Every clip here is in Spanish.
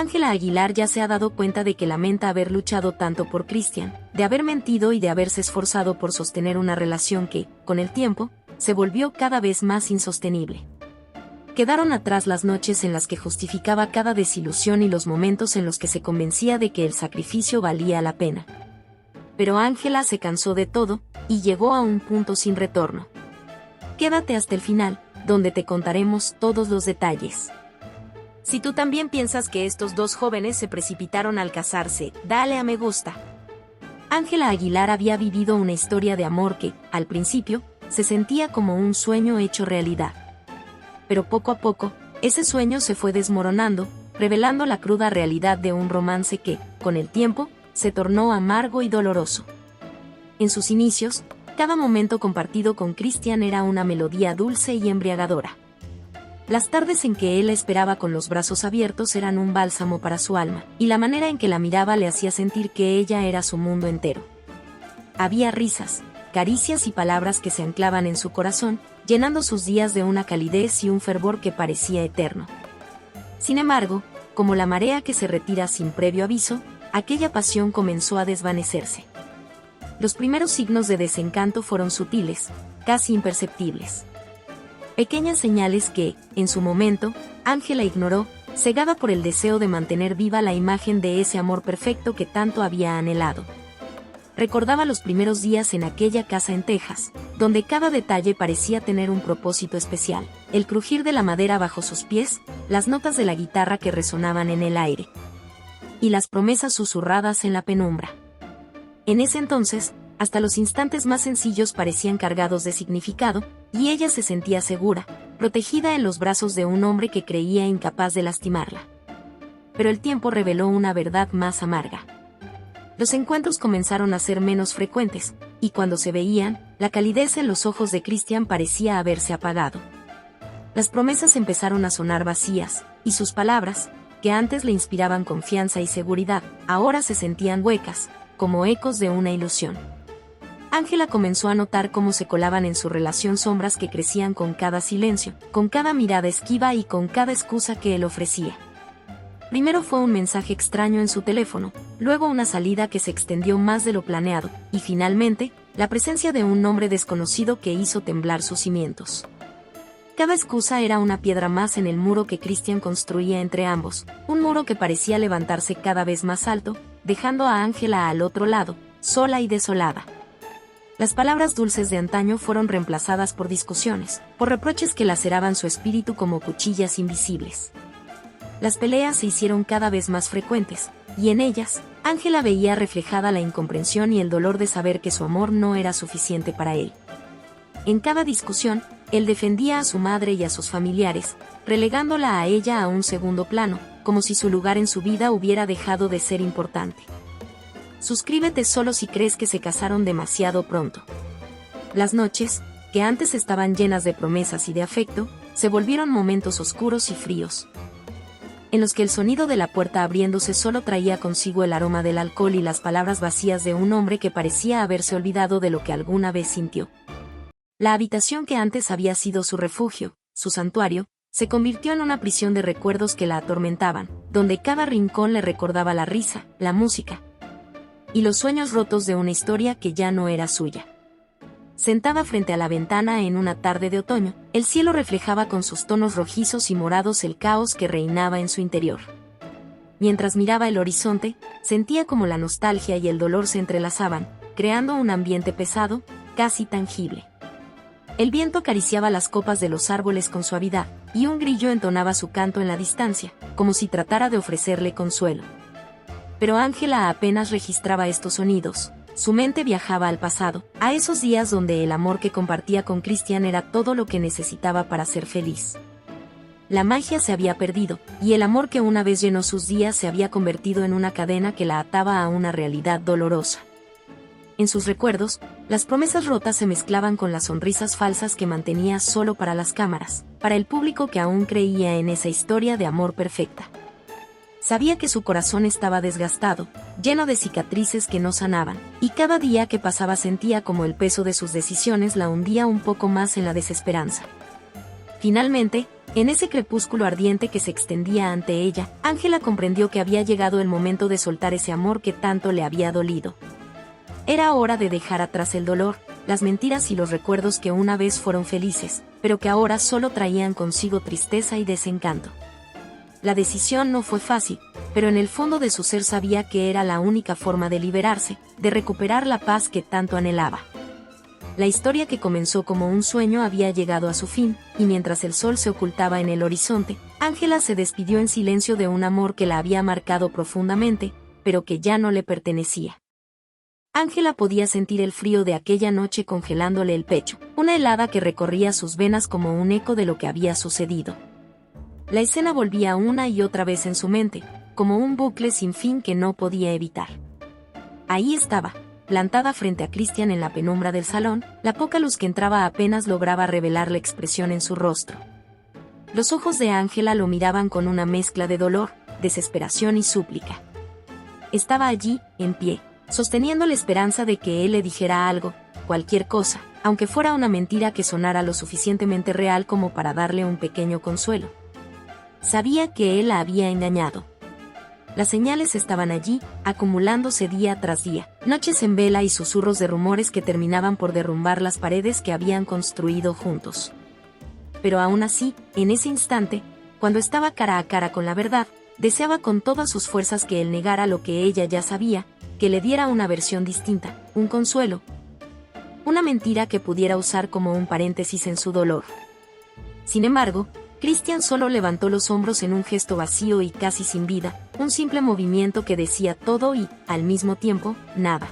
Ángela Aguilar ya se ha dado cuenta de que lamenta haber luchado tanto por Cristian, de haber mentido y de haberse esforzado por sostener una relación que, con el tiempo, se volvió cada vez más insostenible. Quedaron atrás las noches en las que justificaba cada desilusión y los momentos en los que se convencía de que el sacrificio valía la pena. Pero Ángela se cansó de todo, y llegó a un punto sin retorno. Quédate hasta el final, donde te contaremos todos los detalles. Si tú también piensas que estos dos jóvenes se precipitaron al casarse, dale a me gusta. Ángela Aguilar había vivido una historia de amor que, al principio, se sentía como un sueño hecho realidad. Pero poco a poco, ese sueño se fue desmoronando, revelando la cruda realidad de un romance que, con el tiempo, se tornó amargo y doloroso. En sus inicios, cada momento compartido con Cristian era una melodía dulce y embriagadora. Las tardes en que él la esperaba con los brazos abiertos eran un bálsamo para su alma, y la manera en que la miraba le hacía sentir que ella era su mundo entero. Había risas, caricias y palabras que se anclaban en su corazón, llenando sus días de una calidez y un fervor que parecía eterno. Sin embargo, como la marea que se retira sin previo aviso, aquella pasión comenzó a desvanecerse. Los primeros signos de desencanto fueron sutiles, casi imperceptibles. Pequeñas señales que, en su momento, Ángela ignoró, cegada por el deseo de mantener viva la imagen de ese amor perfecto que tanto había anhelado. Recordaba los primeros días en aquella casa en Texas, donde cada detalle parecía tener un propósito especial, el crujir de la madera bajo sus pies, las notas de la guitarra que resonaban en el aire, y las promesas susurradas en la penumbra. En ese entonces, hasta los instantes más sencillos parecían cargados de significado, y ella se sentía segura, protegida en los brazos de un hombre que creía incapaz de lastimarla. Pero el tiempo reveló una verdad más amarga. Los encuentros comenzaron a ser menos frecuentes, y cuando se veían, la calidez en los ojos de Cristian parecía haberse apagado. Las promesas empezaron a sonar vacías, y sus palabras, que antes le inspiraban confianza y seguridad, ahora se sentían huecas, como ecos de una ilusión. Ángela comenzó a notar cómo se colaban en su relación sombras que crecían con cada silencio, con cada mirada esquiva y con cada excusa que él ofrecía. Primero fue un mensaje extraño en su teléfono, luego una salida que se extendió más de lo planeado, y finalmente, la presencia de un hombre desconocido que hizo temblar sus cimientos. Cada excusa era una piedra más en el muro que Cristian construía entre ambos, un muro que parecía levantarse cada vez más alto, dejando a Ángela al otro lado, sola y desolada. Las palabras dulces de antaño fueron reemplazadas por discusiones, por reproches que laceraban su espíritu como cuchillas invisibles. Las peleas se hicieron cada vez más frecuentes, y en ellas, Ángela veía reflejada la incomprensión y el dolor de saber que su amor no era suficiente para él. En cada discusión, él defendía a su madre y a sus familiares, relegándola a ella a un segundo plano, como si su lugar en su vida hubiera dejado de ser importante. Suscríbete solo si crees que se casaron demasiado pronto. Las noches, que antes estaban llenas de promesas y de afecto, se volvieron momentos oscuros y fríos, en los que el sonido de la puerta abriéndose solo traía consigo el aroma del alcohol y las palabras vacías de un hombre que parecía haberse olvidado de lo que alguna vez sintió. La habitación que antes había sido su refugio, su santuario, se convirtió en una prisión de recuerdos que la atormentaban, donde cada rincón le recordaba la risa, la música y los sueños rotos de una historia que ya no era suya. Sentada frente a la ventana en una tarde de otoño, el cielo reflejaba con sus tonos rojizos y morados el caos que reinaba en su interior. Mientras miraba el horizonte, sentía como la nostalgia y el dolor se entrelazaban, creando un ambiente pesado, casi tangible. El viento acariciaba las copas de los árboles con suavidad, y un grillo entonaba su canto en la distancia, como si tratara de ofrecerle consuelo. Pero Ángela apenas registraba estos sonidos. Su mente viajaba al pasado, a esos días donde el amor que compartía con Cristian era todo lo que necesitaba para ser feliz. La magia se había perdido, y el amor que una vez llenó sus días se había convertido en una cadena que la ataba a una realidad dolorosa. En sus recuerdos, las promesas rotas se mezclaban con las sonrisas falsas que mantenía solo para las cámaras, para el público que aún creía en esa historia de amor perfecta. Sabía que su corazón estaba desgastado, lleno de cicatrices que no sanaban, y cada día que pasaba sentía como el peso de sus decisiones la hundía un poco más en la desesperanza. Finalmente, En ese crepúsculo ardiente que se extendía ante ella, Ángela comprendió que había llegado el momento de soltar ese amor que tanto le había dolido. Era hora de dejar atrás el dolor, las mentiras y los recuerdos que una vez fueron felices, pero que ahora solo traían consigo tristeza y desencanto. La decisión no fue fácil, pero en el fondo de su ser sabía que era la única forma de liberarse, de recuperar la paz que tanto anhelaba. La historia que comenzó como un sueño había llegado a su fin, y mientras el sol se ocultaba en el horizonte, Ángela se despidió en silencio de un amor que la había marcado profundamente, pero que ya no le pertenecía. Ángela podía sentir el frío de aquella noche congelándole el pecho, una helada que recorría sus venas como un eco de lo que había sucedido. La escena volvía una y otra vez en su mente, como un bucle sin fin que no podía evitar. Ahí estaba, plantada frente a Christian en la penumbra del salón, la poca luz que entraba apenas lograba revelar la expresión en su rostro. Los ojos de Ángela lo miraban con una mezcla de dolor, desesperación y súplica. Estaba allí, en pie, sosteniendo la esperanza de que él le dijera algo, cualquier cosa, aunque fuera una mentira que sonara lo suficientemente real como para darle un pequeño consuelo. Sabía que él la había engañado. Las señales estaban allí, acumulándose día tras día, noches en vela y susurros de rumores que terminaban por derrumbar las paredes que habían construido juntos. Pero aún así, en ese instante, cuando estaba cara a cara con la verdad, deseaba con todas sus fuerzas que él negara lo que ella ya sabía, que le diera una versión distinta, un consuelo, una mentira que pudiera usar como un paréntesis en su dolor. Sin embargo, Christian solo levantó los hombros en un gesto vacío y casi sin vida, un simple movimiento que decía todo y, al mismo tiempo, nada.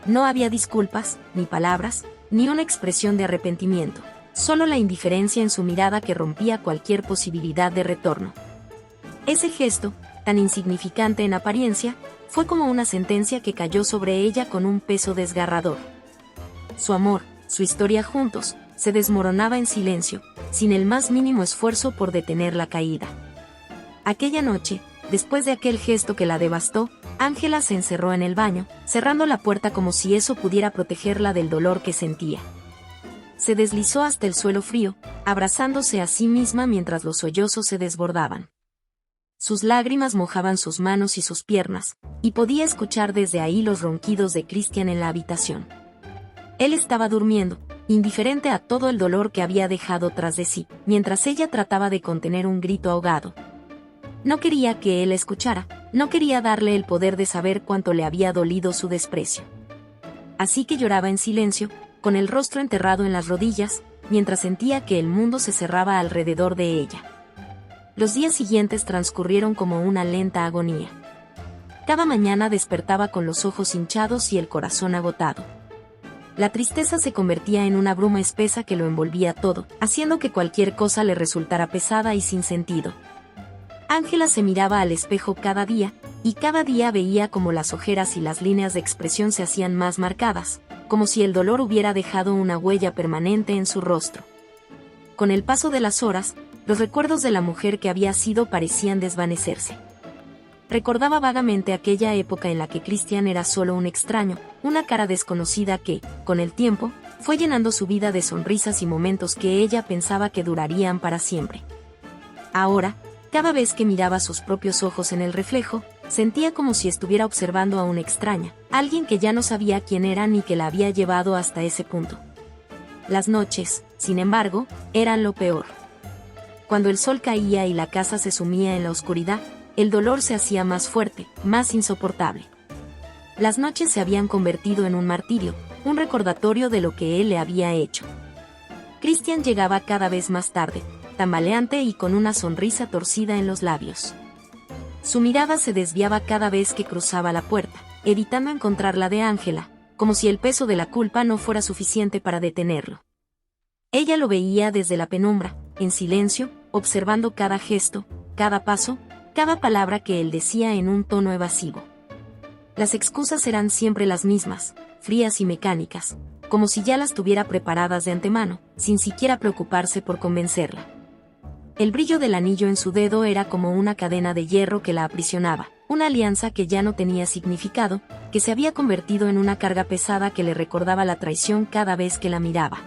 No había disculpas, ni palabras, ni una expresión de arrepentimiento, solo la indiferencia en su mirada que rompía cualquier posibilidad de retorno. Ese gesto, tan insignificante en apariencia, fue como una sentencia que cayó sobre ella con un peso desgarrador. Su amor, su historia juntos, se desmoronaba en silencio, sin el más mínimo esfuerzo por detener la caída. Aquella noche, después de aquel gesto que la devastó, Ángela se encerró en el baño, cerrando la puerta como si eso pudiera protegerla del dolor que sentía. Se deslizó hasta el suelo frío, abrazándose a sí misma mientras los sollozos se desbordaban. Sus lágrimas mojaban sus manos y sus piernas, y podía escuchar desde ahí los ronquidos de Christian en la habitación. Él estaba durmiendo, indiferente a todo el dolor que había dejado tras de sí, mientras ella trataba de contener un grito ahogado. No quería que él escuchara, no quería darle el poder de saber cuánto le había dolido su desprecio. Así que lloraba en silencio, con el rostro enterrado en las rodillas, mientras sentía que el mundo se cerraba alrededor de ella. Los días siguientes transcurrieron como una lenta agonía. Cada mañana despertaba con los ojos hinchados y el corazón agotado. La tristeza se convertía en una bruma espesa que lo envolvía todo, haciendo que cualquier cosa le resultara pesada y sin sentido. Ángela se miraba al espejo cada día, y cada día veía como las ojeras y las líneas de expresión se hacían más marcadas, como si el dolor hubiera dejado una huella permanente en su rostro. Con el paso de las horas, los recuerdos de la mujer que había sido parecían desvanecerse. Recordaba vagamente aquella época en la que Christian era solo un extraño, una cara desconocida que, con el tiempo, fue llenando su vida de sonrisas y momentos que ella pensaba que durarían para siempre. Ahora, cada vez que miraba sus propios ojos en el reflejo, sentía como si estuviera observando a una extraña, alguien que ya no sabía quién era ni que la había llevado hasta ese punto. Las noches, sin embargo, eran lo peor. Cuando el sol caía y la casa se sumía en la oscuridad, el dolor se hacía más fuerte, más insoportable. Las noches se habían convertido en un martirio, un recordatorio de lo que él le había hecho. Christian llegaba cada vez más tarde, tambaleante y con una sonrisa torcida en los labios. Su mirada se desviaba cada vez que cruzaba la puerta, evitando encontrar la de Ángela, como si el peso de la culpa no fuera suficiente para detenerlo. Ella lo veía desde la penumbra, en silencio, observando cada gesto, cada paso, cada palabra que él decía en un tono evasivo. Las excusas eran siempre las mismas, frías y mecánicas, como si ya las tuviera preparadas de antemano, sin siquiera preocuparse por convencerla. El brillo del anillo en su dedo era como una cadena de hierro que la aprisionaba, una alianza que ya no tenía significado, que se había convertido en una carga pesada que le recordaba la traición cada vez que la miraba.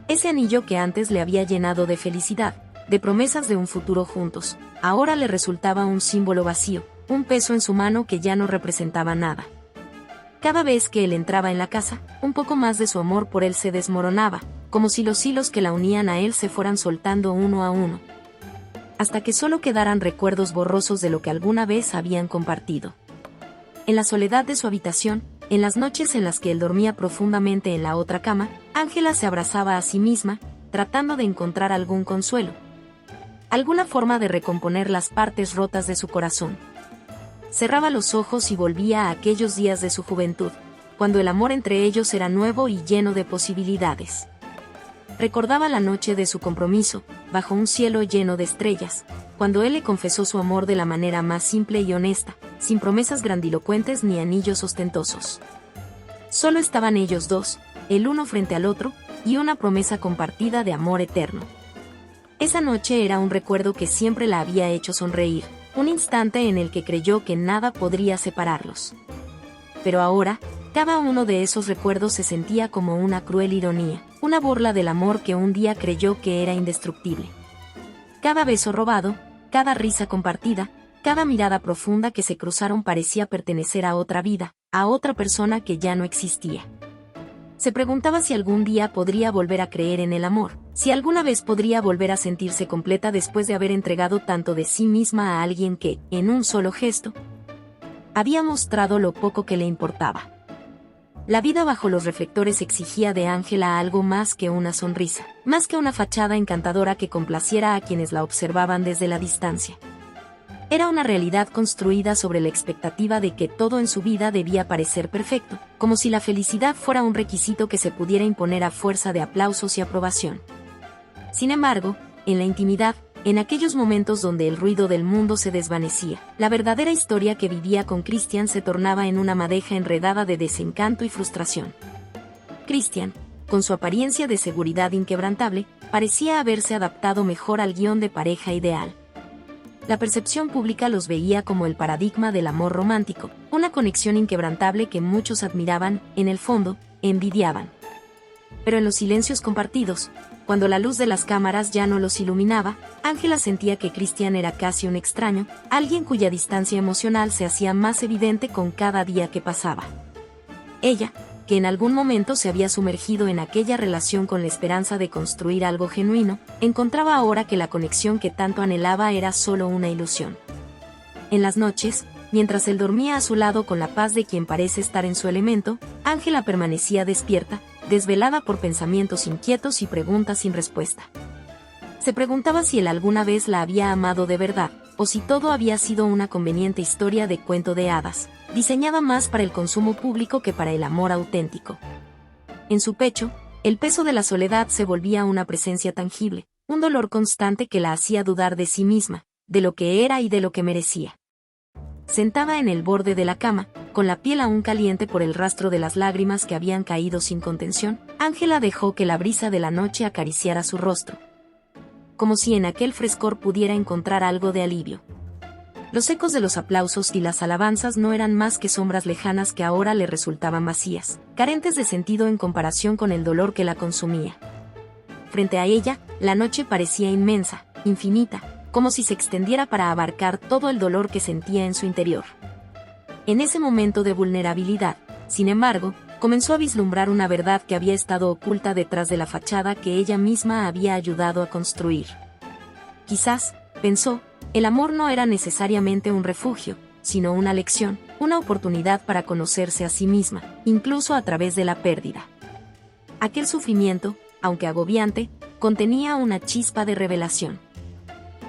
Ese anillo que antes le había llenado de felicidad, de promesas de un futuro juntos, ahora le resultaba un símbolo vacío, un peso en su mano que ya no representaba nada. Cada vez que él entraba en la casa, un poco más de su amor por él se desmoronaba, como si los hilos que la unían a él se fueran soltando uno a uno, hasta que solo quedaran recuerdos borrosos de lo que alguna vez habían compartido. En la soledad de su habitación, en las noches en las que él dormía profundamente en la otra cama, Ángela se abrazaba a sí misma, tratando de encontrar algún consuelo, alguna forma de recomponer las partes rotas de su corazón. Cerraba los ojos y volvía a aquellos días de su juventud, cuando el amor entre ellos era nuevo y lleno de posibilidades. Recordaba la noche de su compromiso, bajo un cielo lleno de estrellas, cuando él le confesó su amor de la manera más simple y honesta, sin promesas grandilocuentes ni anillos ostentosos. Solo estaban ellos dos, el uno frente al otro, y una promesa compartida de amor eterno. Esa noche era un recuerdo que siempre la había hecho sonreír, un instante en el que creyó que nada podría separarlos. Pero ahora, cada uno de esos recuerdos se sentía como una cruel ironía, una burla del amor que un día creyó que era indestructible. Cada beso robado, cada risa compartida, cada mirada profunda que se cruzaron parecía pertenecer a otra vida, a otra persona que ya no existía. Se preguntaba si algún día podría volver a creer en el amor, si alguna vez podría volver a sentirse completa después de haber entregado tanto de sí misma a alguien que, en un solo gesto, había mostrado lo poco que le importaba. La vida bajo los reflectores exigía de Ángela algo más que una sonrisa, más que una fachada encantadora que complaciera a quienes la observaban desde la distancia. Era una realidad construida sobre la expectativa de que todo en su vida debía parecer perfecto, como si la felicidad fuera un requisito que se pudiera imponer a fuerza de aplausos y aprobación. Sin embargo, en la intimidad, en aquellos momentos donde el ruido del mundo se desvanecía, la verdadera historia que vivía con Christian se tornaba en una madeja enredada de desencanto y frustración. Christian, con su apariencia de seguridad inquebrantable, parecía haberse adaptado mejor al guión de pareja ideal. La percepción pública los veía como el paradigma del amor romántico, una conexión inquebrantable que muchos admiraban, en el fondo, envidiaban. Pero en los silencios compartidos, cuando la luz de las cámaras ya no los iluminaba, Ángela sentía que Christian era casi un extraño, alguien cuya distancia emocional se hacía más evidente con cada día que pasaba. Ella, que en algún momento se había sumergido en aquella relación con la esperanza de construir algo genuino, encontraba ahora que la conexión que tanto anhelaba era solo una ilusión. En las noches, mientras él dormía a su lado con la paz de quien parece estar en su elemento, Ángela permanecía despierta, desvelada por pensamientos inquietos y preguntas sin respuesta. Se preguntaba si él alguna vez la había amado de verdad, o si todo había sido una conveniente historia de cuento de hadas, diseñada más para el consumo público que para el amor auténtico. En su pecho, el peso de la soledad se volvía una presencia tangible, un dolor constante que la hacía dudar de sí misma, de lo que era y de lo que merecía. Sentada en el borde de la cama, con la piel aún caliente por el rastro de las lágrimas que habían caído sin contención, Ángela dejó que la brisa de la noche acariciara su rostro, como si en aquel frescor pudiera encontrar algo de alivio. Los ecos de los aplausos y las alabanzas no eran más que sombras lejanas que ahora le resultaban vacías, carentes de sentido en comparación con el dolor que la consumía. Frente a ella, la noche parecía inmensa, infinita, como si se extendiera para abarcar todo el dolor que sentía en su interior. En ese momento de vulnerabilidad, sin embargo, comenzó a vislumbrar una verdad que había estado oculta detrás de la fachada que ella misma había ayudado a construir. Quizás, pensó, el amor no era necesariamente un refugio, sino una lección, una oportunidad para conocerse a sí misma, incluso a través de la pérdida. Aquel sufrimiento, aunque agobiante, contenía una chispa de revelación.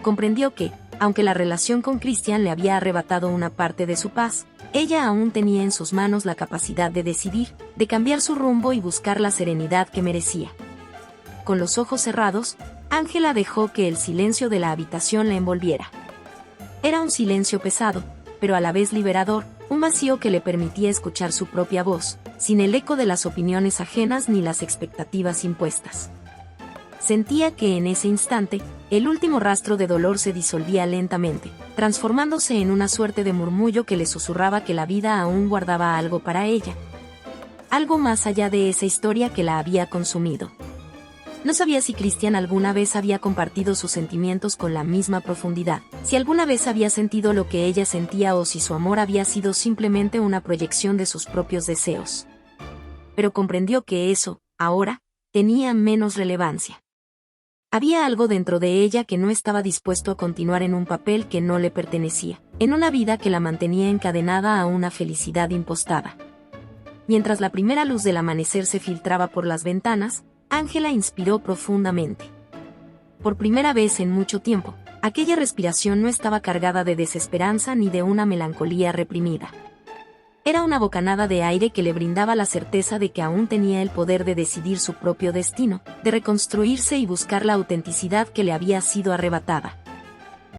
Comprendió que, aunque la relación con Christian le había arrebatado una parte de su paz, ella aún tenía en sus manos la capacidad de decidir, de cambiar su rumbo y buscar la serenidad que merecía. Con los ojos cerrados, Ángela dejó que el silencio de la habitación la envolviera. Era un silencio pesado, pero a la vez liberador, un vacío que le permitía escuchar su propia voz, sin el eco de las opiniones ajenas ni las expectativas impuestas. Sentía que en ese instante, el último rastro de dolor se disolvía lentamente, transformándose en una suerte de murmullo que le susurraba que la vida aún guardaba algo para ella. Algo más allá de esa historia que la había consumido. No sabía si Christian alguna vez había compartido sus sentimientos con la misma profundidad, si alguna vez había sentido lo que ella sentía o si su amor había sido simplemente una proyección de sus propios deseos. Pero comprendió que eso, ahora, tenía menos relevancia. Había algo dentro de ella que no estaba dispuesto a continuar en un papel que no le pertenecía, en una vida que la mantenía encadenada a una felicidad impostada. Mientras la primera luz del amanecer se filtraba por las ventanas, Ángela inspiró profundamente. Por primera vez en mucho tiempo, aquella respiración no estaba cargada de desesperanza ni de una melancolía reprimida. Era una bocanada de aire que le brindaba la certeza de que aún tenía el poder de decidir su propio destino, de reconstruirse y buscar la autenticidad que le había sido arrebatada.